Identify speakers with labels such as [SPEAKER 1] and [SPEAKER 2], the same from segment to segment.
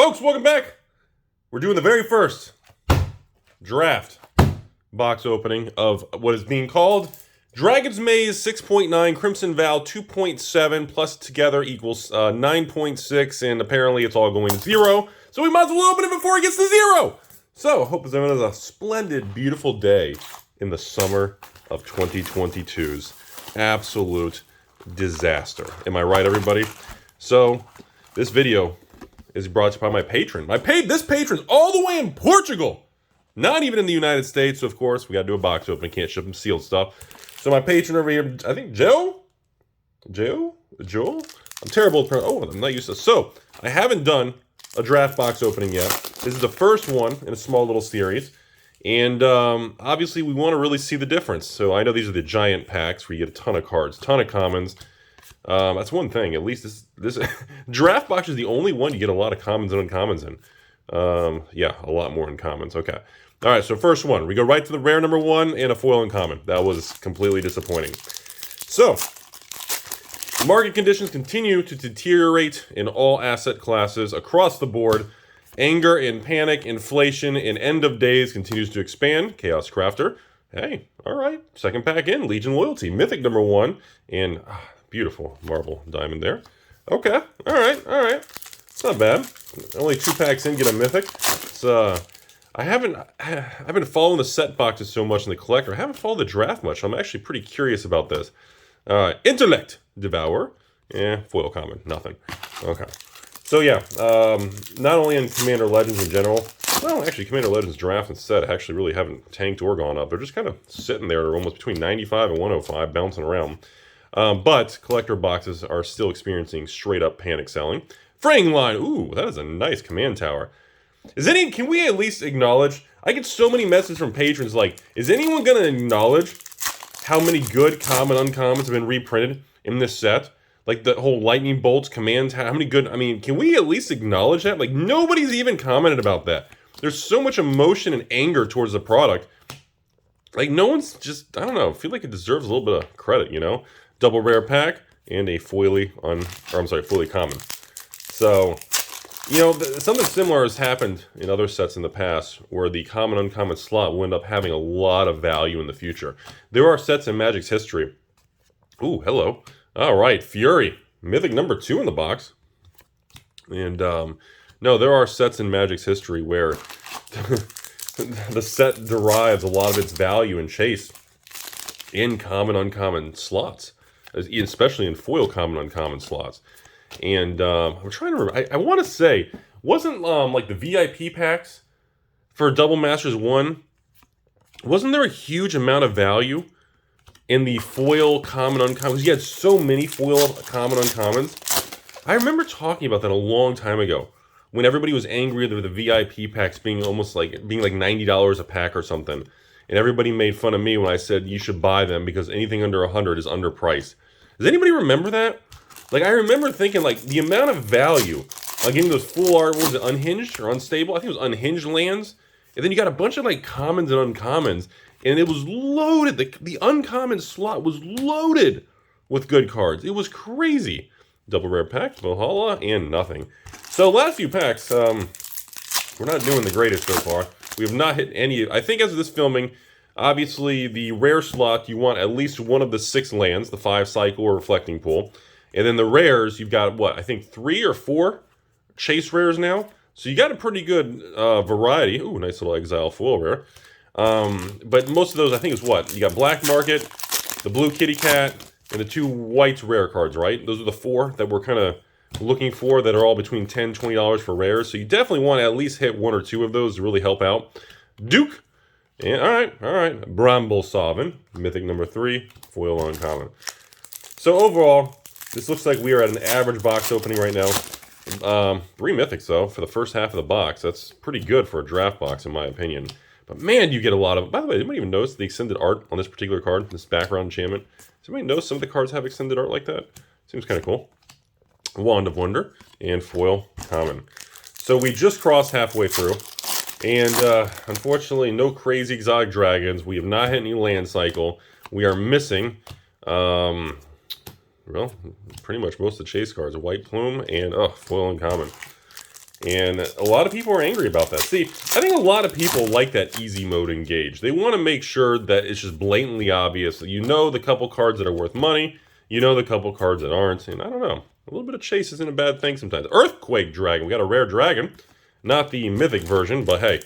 [SPEAKER 1] Folks, welcome back. We're doing the very first draft box opening of what is being called Dragon's Maze 6.9, Crimson Vow 2.7, plus together equals 9.6, and apparently it's all going to 0. So we might as well open it before it gets to 0. So I hope everyone has a splendid, beautiful day in the summer of 2022's absolute disaster. Am I right, everybody? So this video is brought to you by my patron. This patron's all the way in Portugal, not even in the United States. So of course, we got to do a box opening. Can't ship them sealed stuff. So my patron over here, I think Joe. I'm terrible at I'm not used to this. So I haven't done a draft box opening yet. This is the first one in a small little series. And obviously we want to really see the difference. So I know these are the giant packs where you get a ton of cards, ton of commons. That's one thing. At least this draft box is the only one you get a lot of commons and uncommons in. Yeah, a lot more uncommons. Okay. All right, so first one. We go right to the rare number 1 and a foil uncommon. That was completely disappointing. So, market conditions continue to deteriorate in all asset classes across the board. Anger and panic, inflation, and end of days continues to expand. Chaos Crafter. Hey, all right. Second pack in. Legion Loyalty. Mythic number 1. And beautiful marble diamond there. Okay. All right. It's not bad. Only 2 packs in, get a mythic. It's, I've been following the set boxes so much in the collector. I haven't followed the draft much. I'm actually pretty curious about this. Intellect Devourer. Foil common. Nothing. Okay. So yeah, not only in Commander Legends in general, well, actually Commander Legends draft and set actually really haven't tanked or gone up. They're just kind of sitting there, almost between 95 and 105, bouncing around. But collector boxes are still experiencing straight up panic selling. Fraying Line. Ooh, that is a nice command tower. Can we at least acknowledge? I get so many messages from patrons like, is anyone going to acknowledge how many good common uncommons have been reprinted in this set? Like the whole lightning bolts, command tower, how many good, can we at least acknowledge that? Like nobody's even commented about that. There's so much emotion and anger towards the product. Like no one's just, I don't know, I feel like it deserves a little bit of credit, you know? Double rare pack and a foily common. So, you know, something similar has happened in other sets in the past where the common uncommon slot will end up having a lot of value in the future. There are sets in Magic's history. Ooh, hello. All right, Fury. Mythic number 2 in the box. And, no, there are sets in Magic's history where the set derives a lot of its value in chase in common uncommon slots, especially in foil common uncommon slots. And I'm trying to remember. I want to say, wasn't like the VIP packs for Double Masters 1, wasn't there a huge amount of value in the foil common uncommon? Because you had so many foil common uncommons. I remember talking about that a long time ago when everybody was angry with the VIP packs being almost like $90 a pack or something. And everybody made fun of me when I said you should buy them because anything under 100 is underpriced. Does anybody remember that? Like, I remember thinking, like, the amount of value on getting those full art, what was it, unhinged or unstable? I think it was unhinged lands. And then you got a bunch of, like, commons and uncommons. And it was loaded. The uncommon slot was loaded with good cards. It was crazy. Double rare pack, Valhalla, and nothing. So, last few packs, we're not doing the greatest so far. We have not hit any. I think as of this filming, obviously, the rare slot, you want at least one of the 6 lands, the 5 cycle or reflecting pool. And then the rares, you've got, what, I think 3 or 4 chase rares now. So you got a pretty good variety. Ooh, nice little exile foil rare. But most of those, I think, is what? You got Black Market, the Blue Kitty Cat, and the 2 white rare cards, right? Those are the 4 that we're kind of looking for that are all between $10, $20 for rares. So you definitely want to at least hit 1 or 2 of those to really help out. Duke. And all right. Bramble Sovereign, Mythic number 3, foil uncommon. So overall, this looks like we are at an average box opening right now. 3 mythics, though, for the first half of the box. That's pretty good for a draft box, in my opinion. But, man, you get a lot of... By the way, did anybody even notice the extended art on this particular card, this background enchantment? Does anybody notice some of the cards have extended art like that? Seems kind of cool. Wand of Wonder and foil common. So we just crossed halfway through. And, unfortunately, no crazy exotic dragons. We have not hit any land cycle. We are missing... well, pretty much most of the chase cards. A white plume and, foil uncommon. And a lot of people are angry about that. See, I think a lot of people like that easy mode engage. They want to make sure that it's just blatantly obvious that you know the couple cards that are worth money, you know the couple cards that aren't, and I don't know. A little bit of chase isn't a bad thing sometimes. Earthquake Dragon. We got a rare dragon. Not the mythic version, but hey.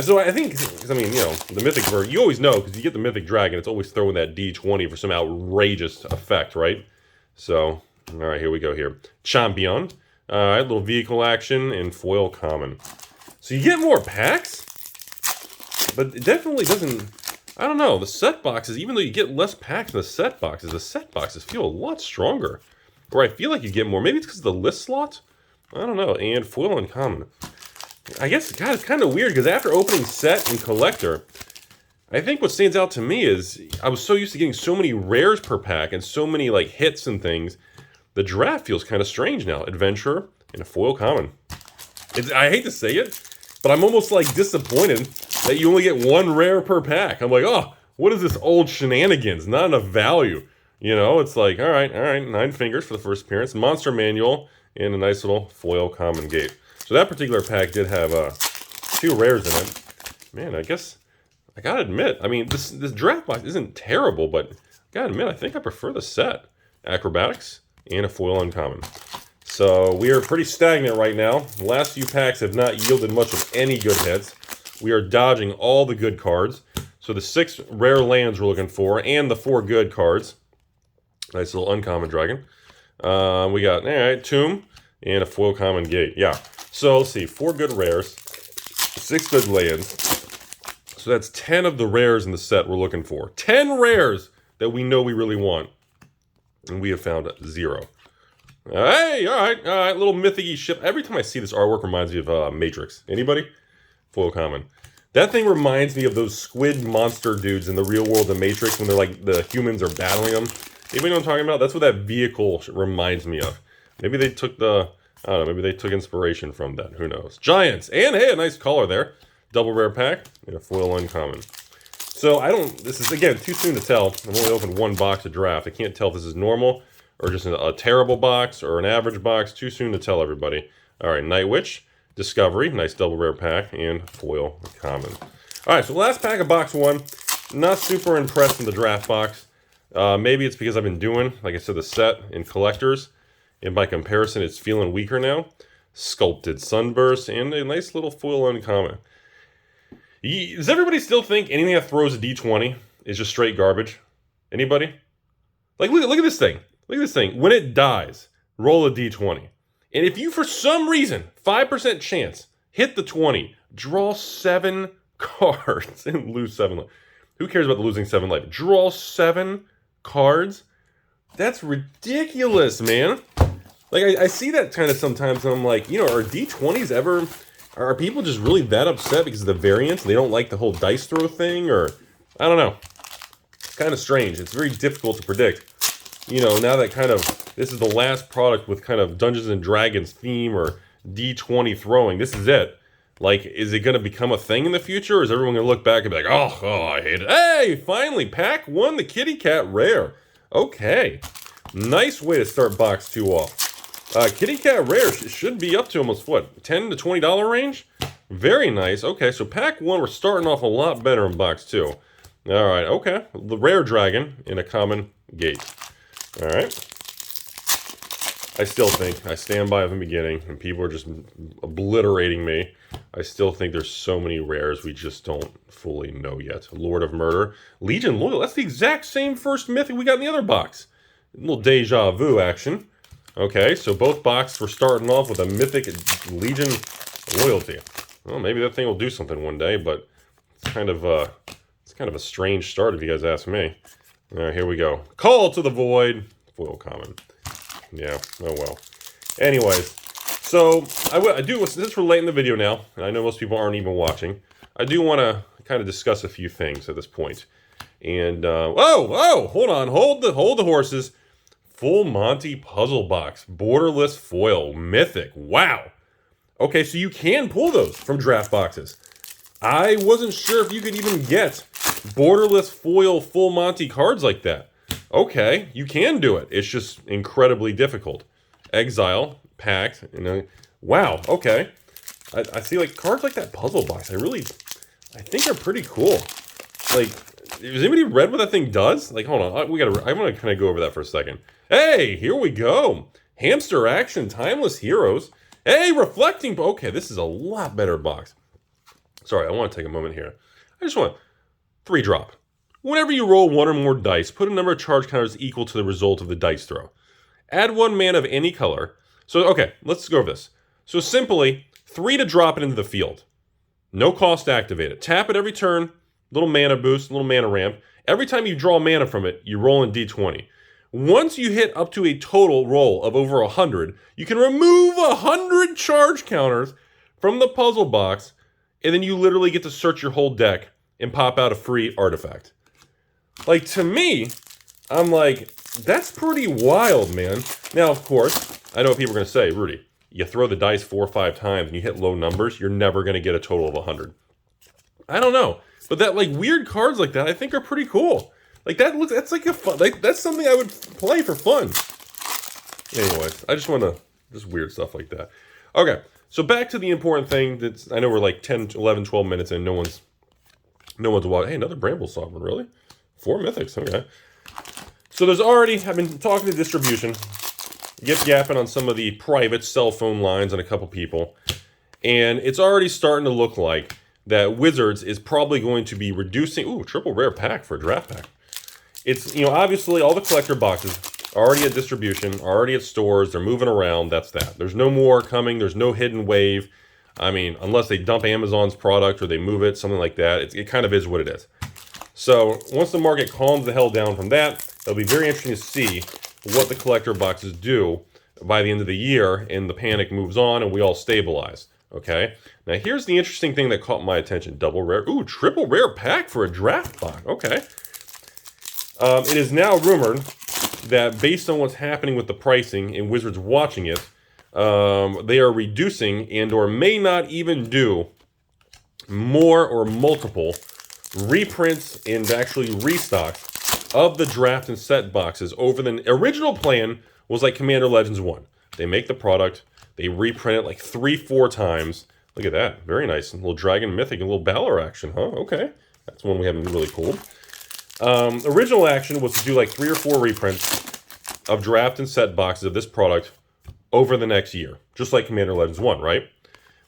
[SPEAKER 1] So I think, I mean, you know, the mythic version, you always know, because you get the mythic dragon, it's always throwing that D20 for some outrageous effect, right? So, all right, here we go here. Champion. All right, little vehicle action and foil common. So you get more packs, but it definitely doesn't, I don't know, the set boxes, even though you get less packs in the set boxes feel a lot stronger. Or I feel like you get more. Maybe it's because of the list slot? I don't know. And foil uncommon. I guess, God, it's kind of weird because after opening set and collector, I think what stands out to me is I was so used to getting so many rares per pack and so many like hits and things. The draft feels kind of strange now. Adventurer and a foil common. I hate to say it, but I'm almost like disappointed that you only get one rare per pack. I'm like, oh, what is this old shenanigans? Not enough value. You know, it's like, all right, 9 fingers for the first appearance. Monster manual and a nice little foil common gate. So that particular pack did have 2 rares in it. Man, I guess I gotta admit, I mean, this draft box isn't terrible, but I gotta admit, I think I prefer the set. Acrobatics and a foil uncommon. So we are pretty stagnant right now. The last few packs have not yielded much of any good hits. We are dodging all the good cards. So the 6 rare lands we're looking for and the 4 good cards. Nice little uncommon dragon. We got, all right, Tomb and a foil common gate. Yeah. So let's see, 4 good rares, 6 good lands. So that's 10 of the rares in the set we're looking for. 10 rares that we know we really want. And we have found 0. Hey, all right, little mythic-y ship. Every time I see this artwork reminds me of Matrix. Anybody? Foil common. That thing reminds me of those squid monster dudes in the real world of Matrix when they're like, the humans are battling them. Anybody know what I'm talking about? That's what that vehicle reminds me of. Maybe they took the, I don't know, maybe they took inspiration from that. Who knows? Giants. And hey, a nice color there. Double rare pack and a foil uncommon. So I don't, this is, again, too soon to tell. I've only opened 1 box of draft. I can't tell if this is normal or just a terrible box or an average box. Too soon to tell, everybody. All right, Night Witch, Discovery, nice double rare pack, and foil common. All right, so last pack of box 1. Not super impressed in the draft box. Maybe it's because I've been doing, like I said, the set and collectors. And by comparison, it's feeling weaker now. Sculpted Sunburst and a nice little foil uncommon. Does everybody still think anything that throws a D20 is just straight garbage? Anybody? Like, look at this thing. Look at this thing. When it dies, roll a D20. And if you, for some reason, 5% chance, hit the 20, draw 7 cards and lose 7 life. Who cares about losing 7 life? Draw 7 cards? That's ridiculous, man. Like, I see that kind of sometimes, and I'm like, you know, are D20s ever... Are people just really that upset because of the variance? They don't like the whole dice throw thing? Or, I don't know. It's kind of strange. It's very difficult to predict. You know, now that kind of, this is the last product with kind of Dungeons and Dragons theme or D20 throwing. This is it. Like, is it going to become a thing in the future? Or is everyone going to look back and be like, oh, I hate it. Hey, finally, pack 1, the kitty cat rare. Okay. Nice way to start box 2 off. Kitty cat rare should be up to almost, what, $10 to $20 range? Very nice. Okay, so pack 1, we're starting off a lot better in box 2. All right, okay. The rare dragon in a common gate. All right. I still think, I stand by from the beginning, and people are just obliterating me. I still think there's so many rares we just don't fully know yet. Lord of Murder. Legion Loyal. That's the exact same first mythic we got in the other box. A little deja vu action. Okay, so both boxes were starting off with a mythic Legion Loyalty. Well, maybe that thing will do something one day, but it's kind of a strange start if you guys ask me. All right, here we go. Call to the Void. Foil common. Yeah, oh well. Anyways, so I do, since we're late in the video now, and I know most people aren't even watching, I do want to kind of discuss a few things at this point. And, hold on, hold the horses. Full Monty Puzzle Box, borderless foil, mythic. Wow. Okay, so you can pull those from draft boxes. I wasn't sure if you could even get borderless foil full Monty cards like that. Okay, you can do it. It's just incredibly difficult. Exile, packed, Wow, okay. I see like cards like that puzzle box. I think are pretty cool. Like, has anybody read what that thing does? Like, hold on, I'm gonna kind of go over that for a second. Hey, here we go. Hamster action, timeless heroes. Hey, reflecting. Okay, this is a lot better box. Sorry, I want to take a moment here. I just want 3 drop. Whenever you roll 1 or more dice, put a number of charge counters equal to the result of the dice throw. Add 1 mana of any color. So, okay, let's go over this. So simply, 3 to drop it into the field. No cost to activate it. Tap it every turn. Little mana boost, little mana ramp. Every time you draw mana from it, you roll in D20. Once you hit up to a total roll of over 100, you can remove 100 charge counters from the puzzle box, and then you literally get to search your whole deck and pop out a free artifact. Like, to me, I'm like, that's pretty wild, man. Now, of course, I know what people are going to say, Rudy, you throw the dice 4 or 5 times and you hit low numbers, you're never going to get a total of 100. I don't know. But that, like, weird cards like that, I think are pretty cool. Like, that's like a fun, like, that's something I would play for fun. Anyways, I just want to, just weird stuff like that. Okay, so back to the important thing. That's, I know we're like 10, 11, 12 minutes in. No one's watching. Hey, another Bramble Sovereign, really? 4 mythics, okay. So there's already, I've been talking to distribution, yapping on some of the private cell phone lines and a couple people. And it's already starting to look like that Wizards is probably going to be reducing, ooh, triple rare pack for a draft pack. It's, you know, obviously all the collector boxes are already at distribution, are already at stores, they're moving around, that's that. There's no more coming, there's no hidden wave. I mean, unless they dump Amazon's product or they move it, something like that, it kind of is what it is. So once the market calms the hell down from that, it'll be very interesting to see what the collector boxes do by the end of the year and the panic moves on and we all stabilize. Okay, now here's the interesting thing that caught my attention. Double rare, ooh, triple rare pack for a draft box. Okay. It is now rumored that based on what's happening with the pricing and Wizards watching it, they are reducing and or may not even do more or multiple reprints and actually restocks of the draft and set boxes over the original plan was like Commander Legends 1. They make the product, they reprint it like 3-4 times. Look at that. Very nice. A little Dragon Mythic, a little Balor action, huh? Okay. That's one we haven't really pulled. Original action was to do like 3 or 4 reprints of draft and set boxes of this product over the next year. Just like Commander Legends 1, right?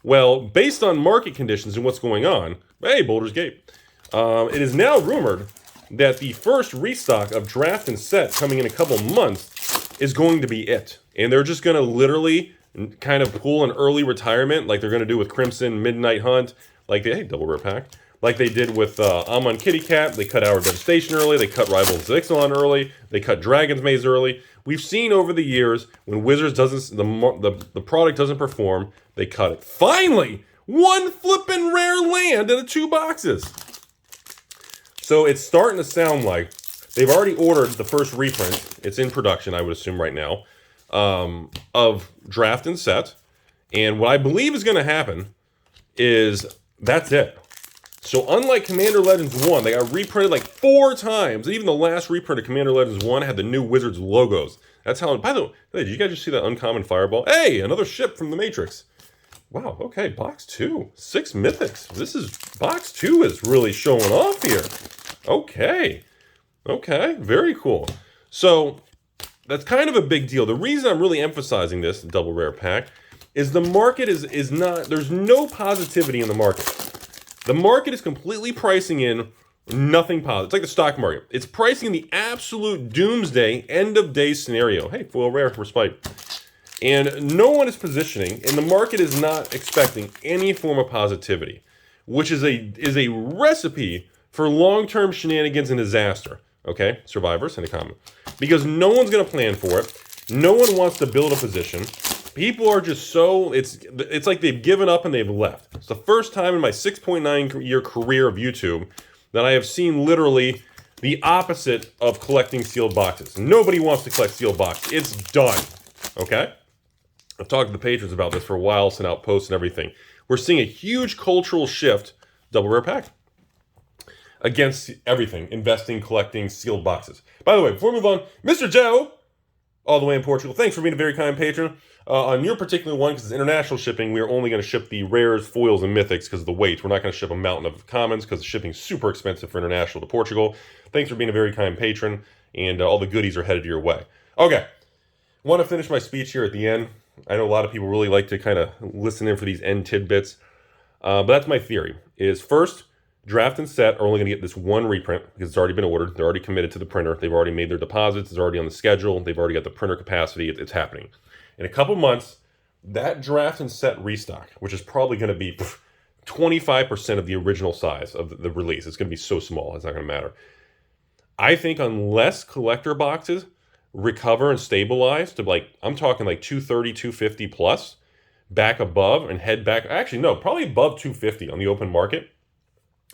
[SPEAKER 1] Well, based on market conditions and what's going on, hey, Boulder's Gate. It is now rumored that the first restock of draft and set coming in a couple months is going to be it. And they're just going to literally kind of pull an early retirement like they're going to do with Crimson, Midnight Hunt, like they, hey, double rare pack, like they did with Amon Kitty Cat. They cut Hour of Devastation early, they cut Rivals of Ixalan early, they cut Dragon's Maze early. We've seen over the years when Wizards doesn't, the product doesn't perform, they cut it. Finally, one flippin' rare land in the 2 boxes. So it's starting to sound like they've already ordered the first reprint. It's in production, I would assume right now, of draft and set. And what I believe is going to happen is that's it. So unlike Commander Legends 1, they got reprinted like 4 times. And even the last reprint of Commander Legends 1 had the new Wizards logos. That's how, by the way, hey, did you guys just see that uncommon fireball? Hey, another ship from the Matrix. Wow, okay, box 2. 6 mythics. Box 2 is really showing off here. Okay. Okay, very cool. So that's kind of a big deal. The reason I'm really emphasizing this double rare pack is the market is not, there's no positivity in the market. The market is completely pricing in nothing positive. It's like the stock market. It's pricing the absolute doomsday end of day scenario. Hey, foil rare respite. And no one is positioning, and the market is not expecting any form of positivity, which is a recipe for long-term shenanigans and disaster. Okay, survivors, send a comment. Because no one's going to plan for it. No one wants to build a position. People are just so, it's like they've given up and they've left. It's the first time in my 6.9-year career of YouTube that I have seen literally the opposite of collecting sealed boxes. Nobody wants to collect sealed boxes. It's done. Okay? I've talked to the patrons about this for a while, sent out posts and everything. We're seeing a huge cultural shift, double rare pack, against everything, investing, collecting, sealed boxes. By the way, before we move on, Mr. Joe, all the way in Portugal. Thanks for being a very kind patron. On your particular one, because it's international shipping, we are only going to ship the rares, foils, and mythics because of the weight. We're not going to ship a mountain of commons because shipping's super expensive for international to Portugal. Thanks for being a very kind patron, and all the goodies are headed your way. Okay, want to finish my speech here at the end. I know a lot of people really like to kind of listen in for these end tidbits, but that's my theory. Is first, Draft and Set are only going to get this one reprint because it's already been ordered. They're already committed to the printer. They've already made their deposits. It's already on the schedule. They've already got the printer capacity. It's happening. In a couple months, that Draft and Set restock, which is probably going to be 25% of the original size of the release. It's going to be so small. It's not going to matter. I think unless collector boxes recover and stabilize to I'm talking like 230, 250 plus, back above and head back. Actually, no, probably above 250 on the open market.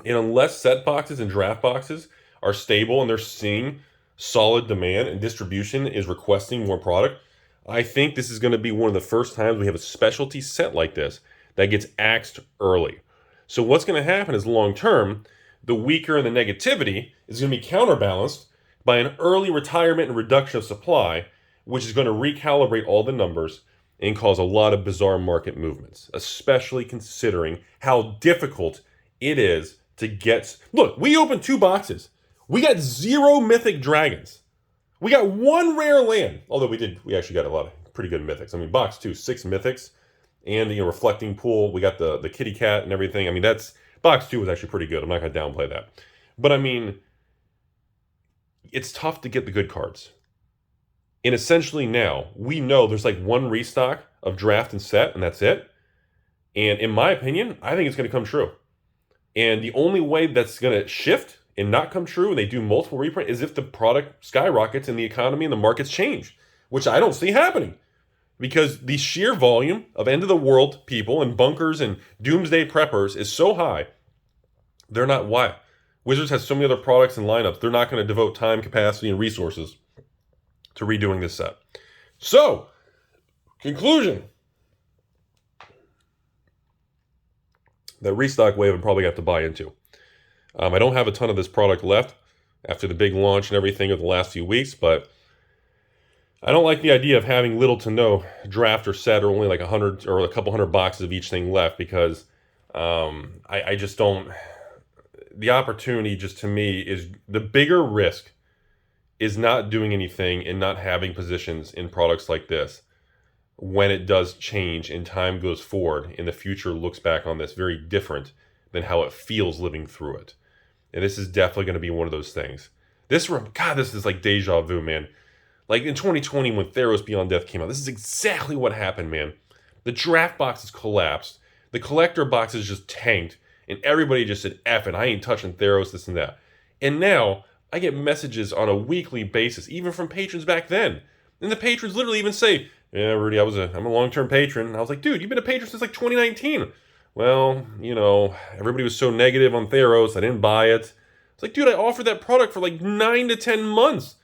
[SPEAKER 1] And unless set boxes and draft boxes are stable and they're seeing solid demand and distribution is requesting more product, I think this is going to be one of the first times we have a specialty set like this that gets axed early. So what's going to happen is long term, the weaker and the negativity is going to be counterbalanced by an early retirement and reduction of supply, which is going to recalibrate all the numbers and cause a lot of bizarre market movements, especially considering how difficult it is to get. Look, we opened 2 boxes. We got 0 mythic dragons. We got 1 rare land, although we actually got a lot of pretty good mythics. I mean, box 2, 6 mythics, and reflecting pool. We got the kitty cat and everything. I mean, that's box 2 was actually pretty good. I'm not going to downplay that, but I mean, it's tough to get the good cards. And essentially now we know there's like 1 restock of draft and set, and that's it. And in my opinion, I think it's going to come true. And the only way that's going to shift and not come true and they do multiple reprint is if the product skyrockets and the economy and the markets change, which I don't see happening because the sheer volume of end of the world people and bunkers and doomsday preppers is so high. They're not why. Wizards has so many other products and lineups. They're not going to devote time, capacity, and resources to redoing this set. So, conclusion. The restock wave I'm probably have to buy into. I don't have a ton of this product left after the big launch and everything of the last few weeks, but I don't like the idea of having little to no draft or set or only like 100 or a couple hundred boxes of each thing left because I just don't. The opportunity just to me is the bigger risk is not doing anything and not having positions in products like this when it does change and time goes forward and the future looks back on this very different than how it feels living through it. And this is definitely going to be one of those things. This is like deja vu, man. Like in 2020 when Theros Beyond Death came out, this is exactly what happened, man. The draft boxes collapsed. The collector boxes just tanked. And everybody just said, F it, I ain't touching Theros, this and that. And now, I get messages on a weekly basis, even from patrons back then. And the patrons literally even say, yeah, Rudy, I'm a long-term patron. And I was like, dude, you've been a patron since like 2019. Well, everybody was so negative on Theros, I didn't buy it. It's like, dude, I offered that product for like 9 to 10 months.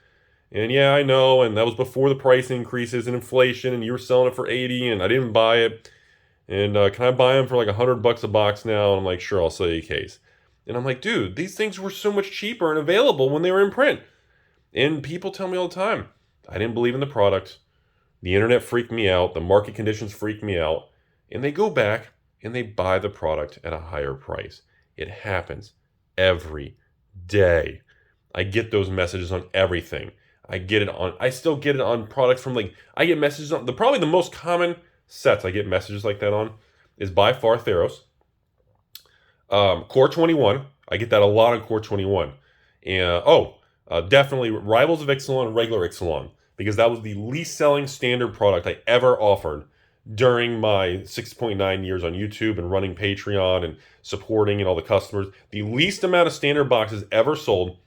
[SPEAKER 1] And yeah, I know, and that was before the price increases and inflation, and you were selling it for 80, and I didn't buy it. And can I buy them for like $100 a box now? And I'm like, sure, I'll sell you a case. And I'm like, dude, these things were so much cheaper and available when they were in print. And people tell me all the time, I didn't believe in the product. The internet freaked me out. The market conditions freaked me out. And they go back and they buy the product at a higher price. It happens every day. I get those messages on everything. I still get it on products from I get messages on, probably the most common sets I get messages like that on is by far Theros. Core 21. I get that a lot on Core 21. And definitely Rivals of Ixalan and regular Ixalan, because that was the least selling standard product I ever offered during my 6.9 years on YouTube and running Patreon and supporting and all the customers. The least amount of standard boxes ever sold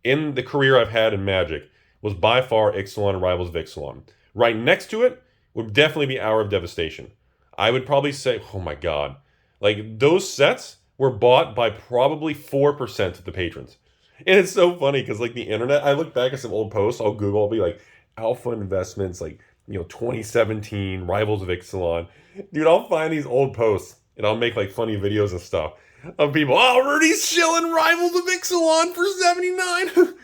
[SPEAKER 1] in the career I've had in Magic was by far Ixalan and Rivals of Ixalan. Right next to it would definitely be Hour of Devastation. I would probably say, oh my God, those sets were bought by probably 4% of the patrons. And it's so funny because the internet, I look back at some old posts, I'll Google, I'll be like, Alpha Investments, 2017, Rivals of Ixalan. Dude, I'll find these old posts and I'll make funny videos and stuff of people, oh, Rudy's shilling Rivals of Ixalan for 79.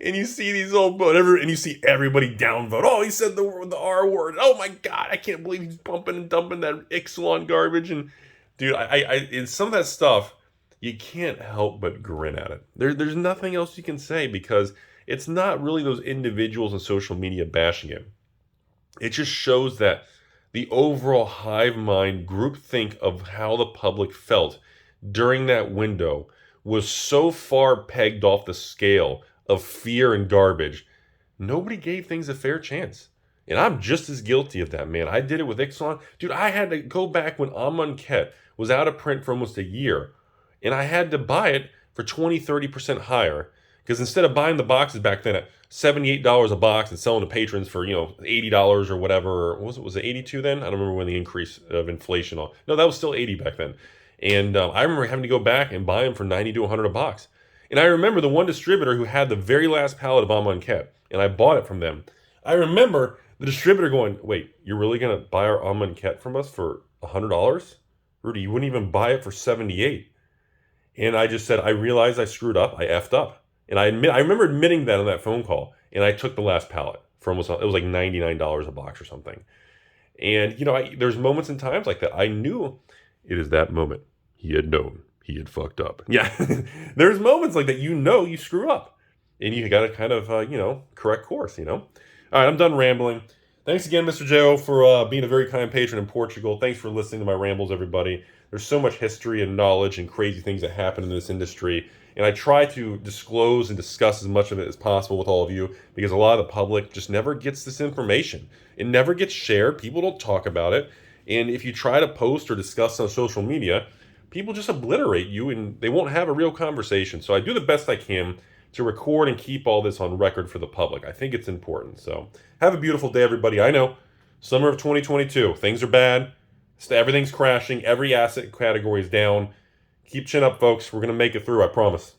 [SPEAKER 1] And you see these old whatever, and you see everybody downvote. Oh, he said the R word. Oh my God, I can't believe he's pumping and dumping that Ixalan garbage. And dude, and some of that stuff, you can't help but grin at it. There's nothing else you can say because it's not really those individuals on social media bashing him. It just shows that the overall hive mind groupthink of how the public felt during that window was so far pegged off the scale of fear and garbage. Nobody gave things a fair chance. And I'm just as guilty of that, man. I did it with Ixalan. Dude, I had to go back when Amonkhet was out of print for almost a year. And I had to buy it for 20-30% higher. Because instead of buying the boxes back then at $78 a box and selling to patrons for, $80 or whatever, was it 82 then? I don't remember when the increase of inflation on. No, that was still 80 back then. And I remember having to go back and buy them for 90 to 100 a box. And I remember the one distributor who had the very last pallet of Amonkhet, and I bought it from them. I remember the distributor going, "Wait, you're really going to buy our Amonkhet from us for $100? Rudy, you wouldn't even buy it for 78. And I just said, I realized I screwed up. I effed up. And I remember admitting that on that phone call. And I took the last pallet for almost, it was like $99 a box or something. And, there's moments and times like that. I knew it is that moment. He had known. He had fucked up. Yeah. There's moments like that, you screw up. And you got to kind of, correct course, All right, I'm done rambling. Thanks again, Mr. J.O., for being a very kind patron in Portugal. Thanks for listening to my rambles, everybody. There's so much history and knowledge and crazy things that happen in this industry. And I try to disclose and discuss as much of it as possible with all of you because a lot of the public just never gets this information. It never gets shared. People don't talk about it. And if you try to post or discuss on social media, people just obliterate you and they won't have a real conversation. So I do the best I can to record and keep all this on record for the public. I think it's important. So have a beautiful day, everybody. I know, summer of 2022, things are bad. Everything's crashing. Every asset category is down. Keep chin up, folks. We're going to make it through, I promise.